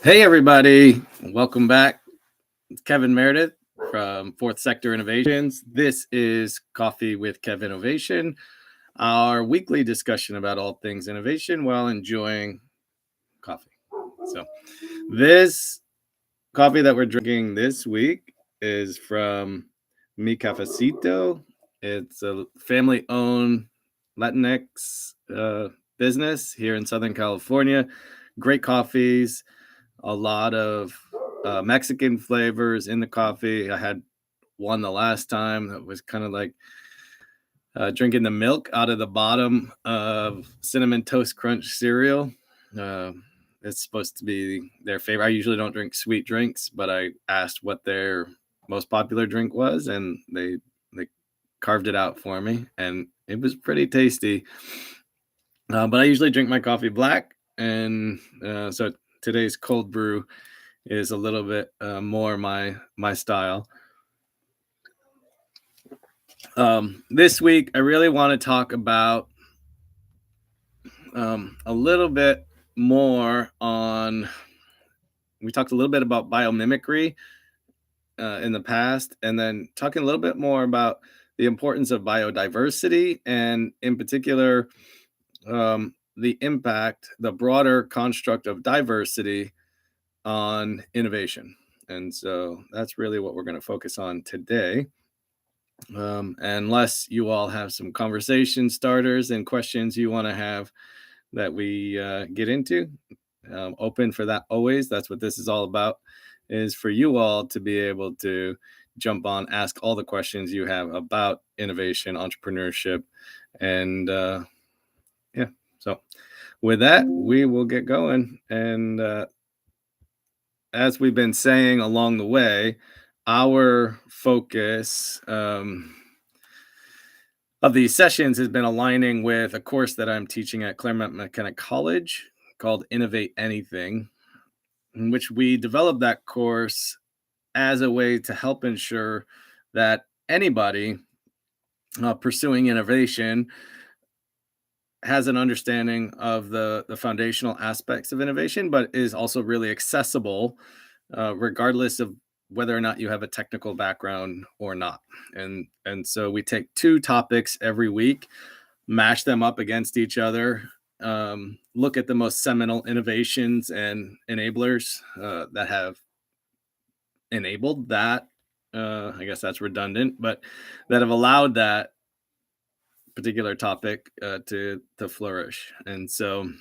Hey, everybody. Welcome back. It's Kevin Meredith from Fourth Sector Innovations. This is Coffee with Kev-innovation, our weekly discussion about all things innovation while enjoying coffee. So, this coffee that we're drinking this week is from Mi Cafecito. It's a family owned Latinx business here in Southern California. Great coffees, a lot of Mexican flavors in the coffee. I had one the last time that was kind of like drinking the milk out of the bottom of Cinnamon Toast Crunch cereal. Uh, it's supposed to be their favorite. I usually don't drink sweet drinks, but I asked what their most popular drink was, and they carved it out for me, and it was pretty tasty. But I usually drink my coffee black, and so today's cold brew is a little bit more my style. This week, I really want to talk about a little bit more on. We talked a little bit about biomimicry in the past, and then talking a little bit more about the importance of biodiversity, and in particular, the impact, the broader construct of diversity on innovation. And so that's really what we're going to focus on today. Unless you all have some conversation starters and questions you want to have that we get into, open for that always. That's what this is all about, is for you all to be able to jump on, ask all the questions you have about innovation, entrepreneurship, and yeah. So with that, we will get going. And as we've been saying along the way, our focus of these sessions has been aligning with a course that I'm teaching at Claremont McKenna College called Innovate Anything, in which we developed that course as a way to help ensure that anybody pursuing innovation has an understanding of the foundational aspects of innovation, but is also really accessible, regardless of whether or not you have a technical background or not. And so we take two topics every week, mash them up against each other, look at the most seminal innovations and enablers that have enabled that. I guess that's redundant, but that have allowed that particular topic to flourish. And so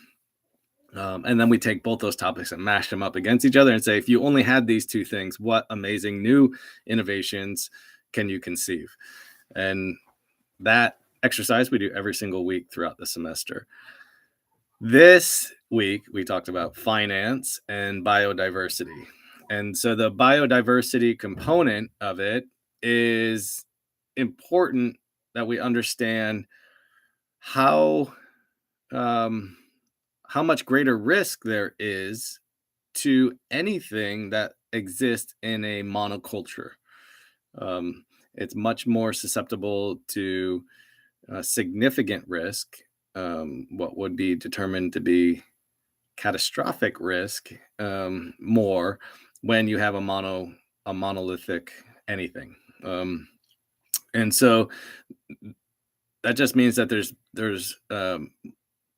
and then we take both those topics and mash them up against each other and say, if you only had these two things, what amazing new innovations can you conceive? And that exercise we do every single week throughout the semester. This week, we talked about finance and biodiversity. And so the biodiversity component of it is important that we understand how much greater risk there is to anything that exists in a monoculture. It's much more susceptible to significant risk, what would be determined to be catastrophic risk, more when you have a monolithic anything. And so that just means that there's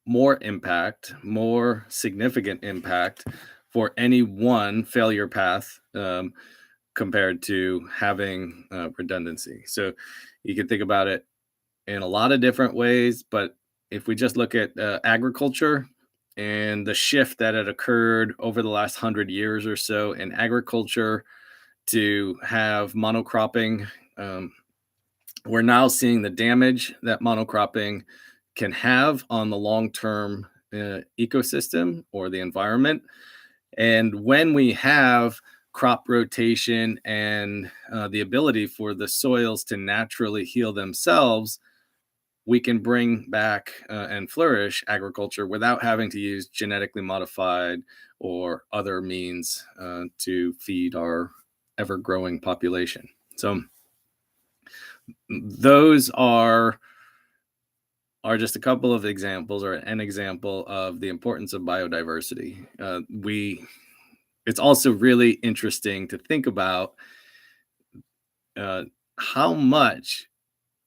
more impact, more significant impact for any one failure path compared to having redundancy. So you can think about it in a lot of different ways, but if we just look at agriculture and the shift that had occurred over the last 100 years or so in agriculture to have monocropping, we're now seeing the damage that monocropping can have on the long-term ecosystem or the environment. And when we have crop rotation and the ability for the soils to naturally heal themselves, we can bring back and flourish agriculture without having to use genetically modified or other means to feed our ever-growing population. So those are just a couple of examples, or an example of the importance of biodiversity. We it's also really interesting to think about uh, how much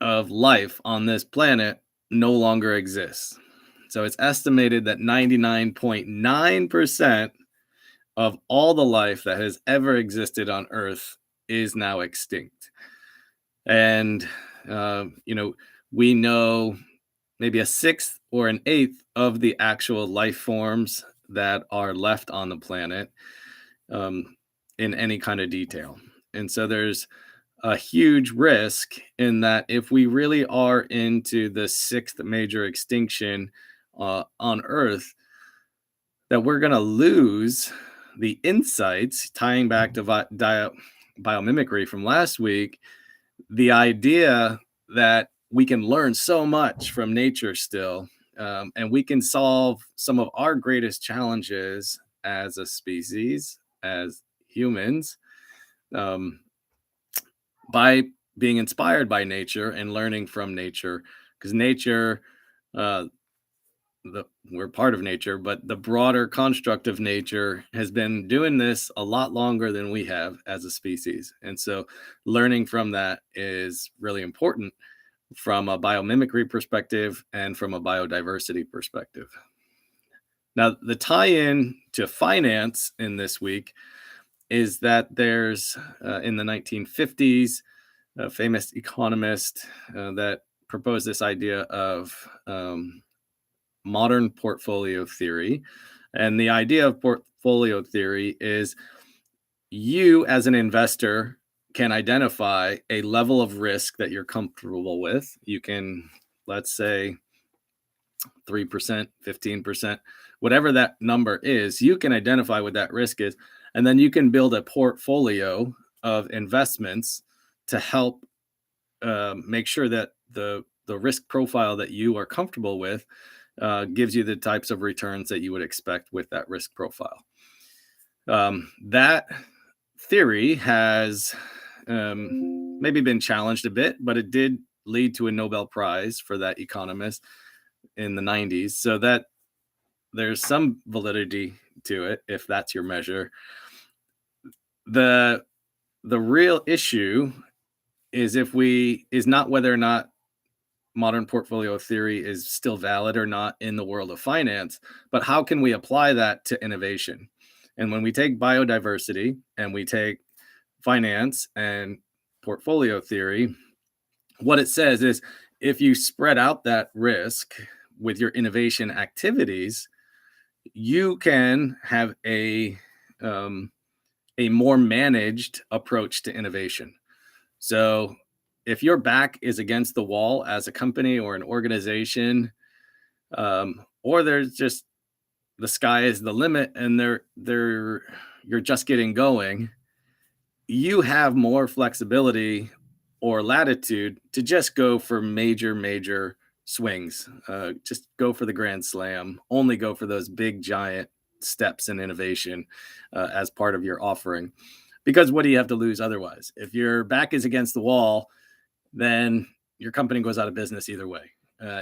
of life on this planet no longer exists. So it's estimated that 99.9% of all the life that has ever existed on Earth is now extinct. And, you know, we know maybe a sixth or an eighth of the actual life forms that are left on the planet um, in any kind of detail. And so there's a huge risk in that if we really are into the sixth major extinction on Earth, that we're going to lose the insights tying back to biomimicry from last week, the idea that we can learn so much from nature still, and we can solve some of our greatest challenges as a species, as humans, um, by being inspired by nature and learning from nature, because nature, uh, we're part of nature, but the broader construct of nature has been doing this a lot longer than we have as a species. And so learning from that is really important from a biomimicry perspective and from a biodiversity perspective. Now, the tie in to finance in this week is that there's in the 1950s, a famous economist that proposed this idea of modern portfolio theory. And the idea of portfolio theory is you, as an investor, can identify a level of risk that you're comfortable with. You can, let's say, 3%, 15%, whatever that number is, you can identify what that risk is. And then you can build a portfolio of investments to help make sure that the risk profile that you are comfortable with gives you the types of returns that you would expect with that risk profile. That theory has maybe been challenged a bit, but it did lead to a Nobel Prize for that economist in the 90s. So that there's some validity to it, if that's your measure. The real issue is not whether or not modern portfolio theory is still valid or not in the world of finance, but how can we apply that to innovation? And when we take biodiversity and we take finance and portfolio theory, what it says is if you spread out that risk with your innovation activities, you can have a more managed approach to innovation. So if your back is against the wall as a company or an organization, or there's just the sky is the limit and you're just getting going, you have more flexibility or latitude to just go for major swings. Just go for the grand slam. Only go for those big giant steps in innovation as part of your offering. Because what do you have to lose otherwise? If your back is against the wall, then your company goes out of business either way.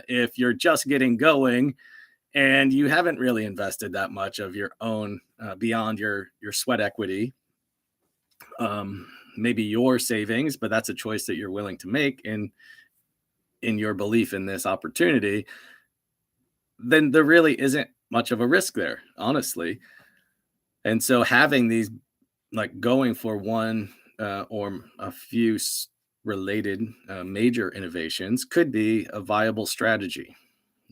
If you're just getting going and you haven't really invested that much of your own beyond your sweat equity, maybe your savings, but that's a choice that you're willing to make in your belief in this opportunity, then there really isn't much of a risk there, honestly. And so having these, like going for one or a few related major innovations could be a viable strategy.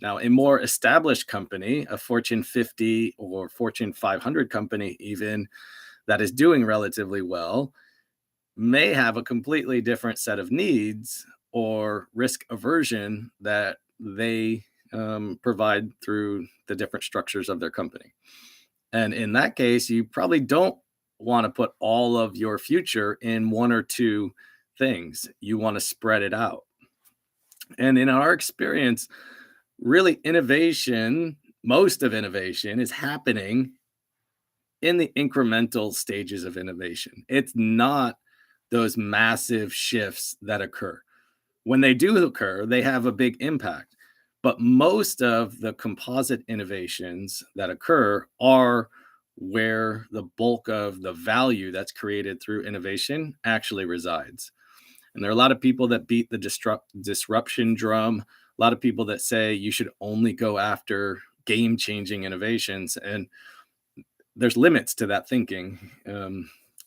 Now, a more established company, a Fortune 50 or Fortune 500 company, even that is doing relatively well, may have a completely different set of needs or risk aversion that they provide through the different structures of their company. And in that case, you probably don't want to put all of your future in one or two things. You want to spread it out. And in our experience, really most of innovation is happening in the incremental stages of innovation. It's not those massive shifts that occur. When they do occur, they have a big impact. But most of the composite innovations that occur are where the bulk of the value that's created through innovation actually resides. And there are a lot of people that beat the disruption drum, a lot of people that say you should only go after game-changing innovations, and there's limits to that thinking.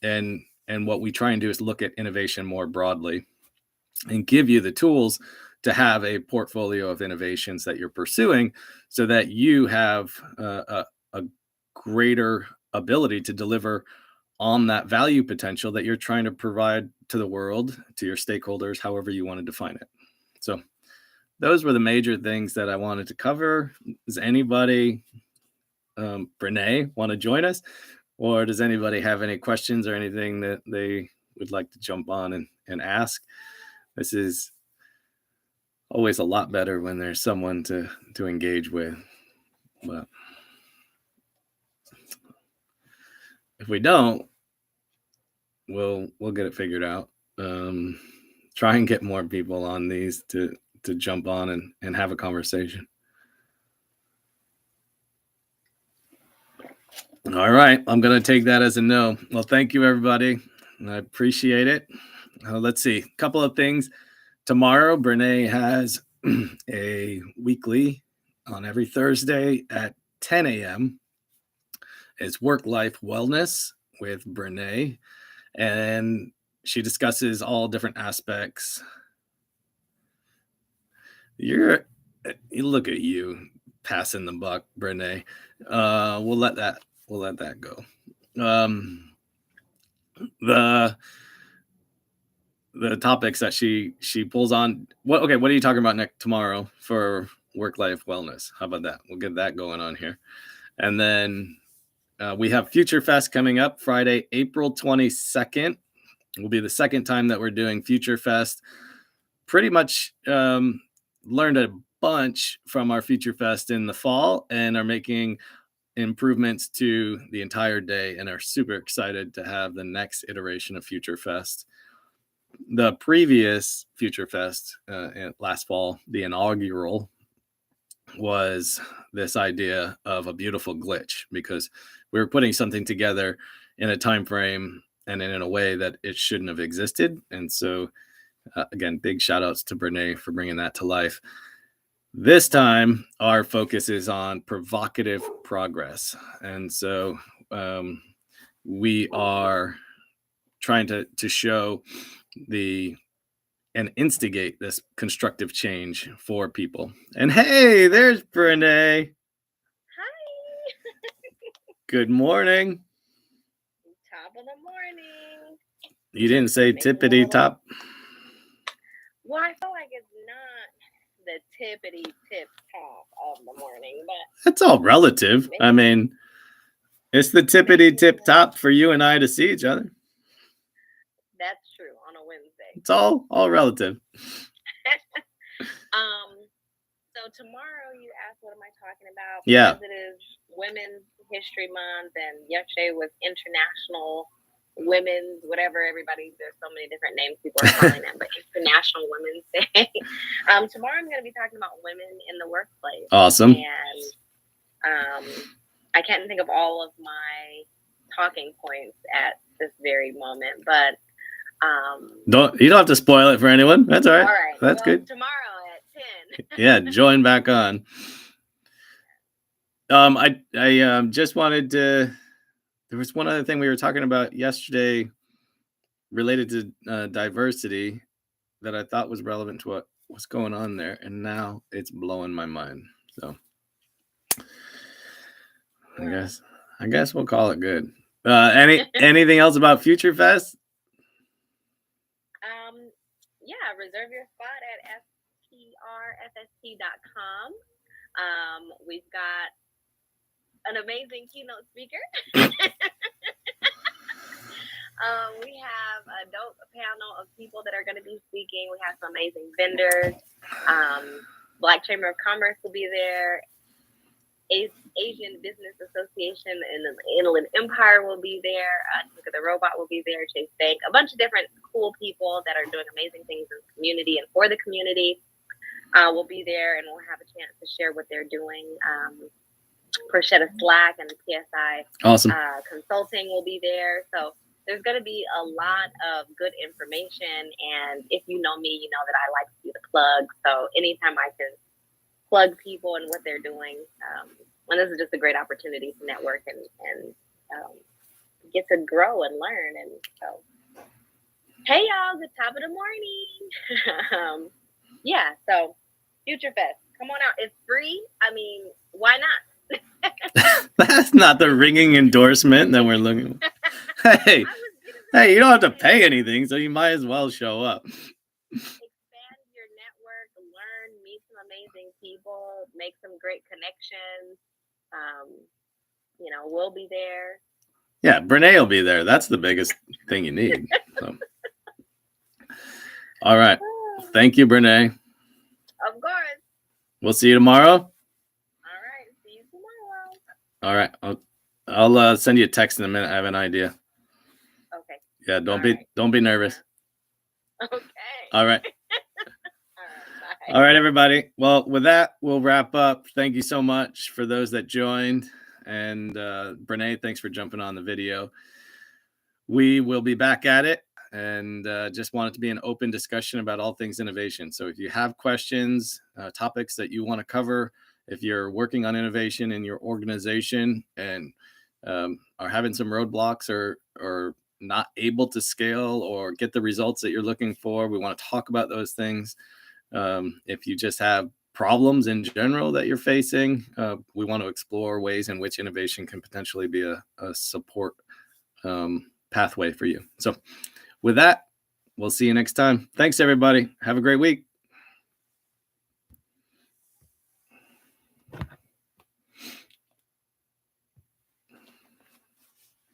And what we try and do is look at innovation more broadly and give you the tools to have a portfolio of innovations that you're pursuing so that you have a greater ability to deliver on that value potential that you're trying to provide to the world, to your stakeholders, however you want to define it. So those were the major things that I wanted to cover. Does anybody, Brene, want to join us? Or does anybody have any questions or anything that they would like to jump on and ask? This is always a lot better when there's someone to engage with. But if we don't, we'll get it figured out. Try and get more people on these to jump on and have a conversation. All right, I'm going to take that as a no. Well, thank you, everybody. I appreciate it. Let's see, a couple of things. Tomorrow, Brene has a weekly on every Thursday at 10 a.m. It's Work-Life Wellness with Brene, and she discusses all different aspects. You look at you passing the buck, Brene. We'll let that go. The topics that she pulls on. What are you talking about tomorrow for work-life wellness? How about that? We'll get that going on here. And then we have Future Fest coming up Friday, April 22nd. Will be the second time that we're doing Future Fest. Pretty much learned a bunch from our Future Fest in the fall and are making improvements to the entire day and are super excited to have the next iteration of Future Fest. The previous Future Fest last fall, the inaugural, was this idea of a beautiful glitch, because we were putting something together in a time frame and in a way that it shouldn't have existed. And so again, big shout outs to Brene for bringing that to life. This time, our focus is on provocative progress. And so we are trying to show and instigate this constructive change for people. And hey, there's Brene. Hi. Good morning. Top of the morning. You didn't say tippity top. Well, I feel like it's not the tippity tip top of the morning, but that's all relative. I mean, it's the tippity tip top for you and I to see each other. That's true on a Wednesday. It's all relative. So tomorrow you asked, what am I talking about? Yeah. Because it is Women's History Month, and yesterday was International Women's, whatever, there's so many different names people are calling it, but International Women's Day. Tomorrow I'm going to be talking about women in the workplace. Awesome. And I can't think of all of my talking points at this very moment, but you don't have to spoil it for anyone. That's all right. All right. That's good. Tomorrow at 10. Yeah, join back on. I just wanted to. There was one other thing we were talking about yesterday related to diversity that I thought was relevant to what's going on there, and now it's blowing my mind. So I guess we'll call it good. Anything else about Future Fest? Yeah, reserve your spot at strfst.com. We've got an amazing keynote speaker. We have a dope panel of people that are going to be speaking. We have some amazing vendors. Black Chamber of Commerce will be there. Asian Business Association and the Inland Empire will be there. Look at the Robot will be there. Chase Bank, a bunch of different cool people that are doing amazing things in the community and for the community will be there, and we'll have a chance to share what they're doing. Pershetta Slack and PSI Awesome. Consulting will be there. So there's going to be a lot of good information. And if you know me, you know that I like to do the plug. So anytime I can plug people and what they're doing, and this is just a great opportunity to network and get to grow and learn. And so, hey y'all, good top of the morning. Yeah, so Future Fest, come on out. It's free. I mean, why not? That's not the ringing endorsement that we're looking for. Hey, you don't have to pay anything, so you might as well show up. Expand your network, learn, meet some amazing people, make some great connections. We'll be there. Yeah, Brene will be there. That's the biggest thing you need. So. All right. Thank you, Brene. Of course. We'll see you tomorrow. All right. See you tomorrow. All right. I'll send you a text in a minute. I have an idea. Okay. Yeah, don't be nervous. Okay. All right. Bye. All right, everybody. Well, with that, we'll wrap up. Thank you so much for those that joined. And Brene, thanks for jumping on the video. We will be back at it, and just want it to be an open discussion about all things innovation. So if you have questions, topics that you want to cover, if you're working on innovation in your organization and are having some roadblocks or not able to scale or get the results that you're looking for, we want to talk about those things. If you just have problems in general that you're facing, we want to explore ways in which innovation can potentially be a support pathway for you. So with that, we'll see you next time. Thanks, everybody. Have a great week.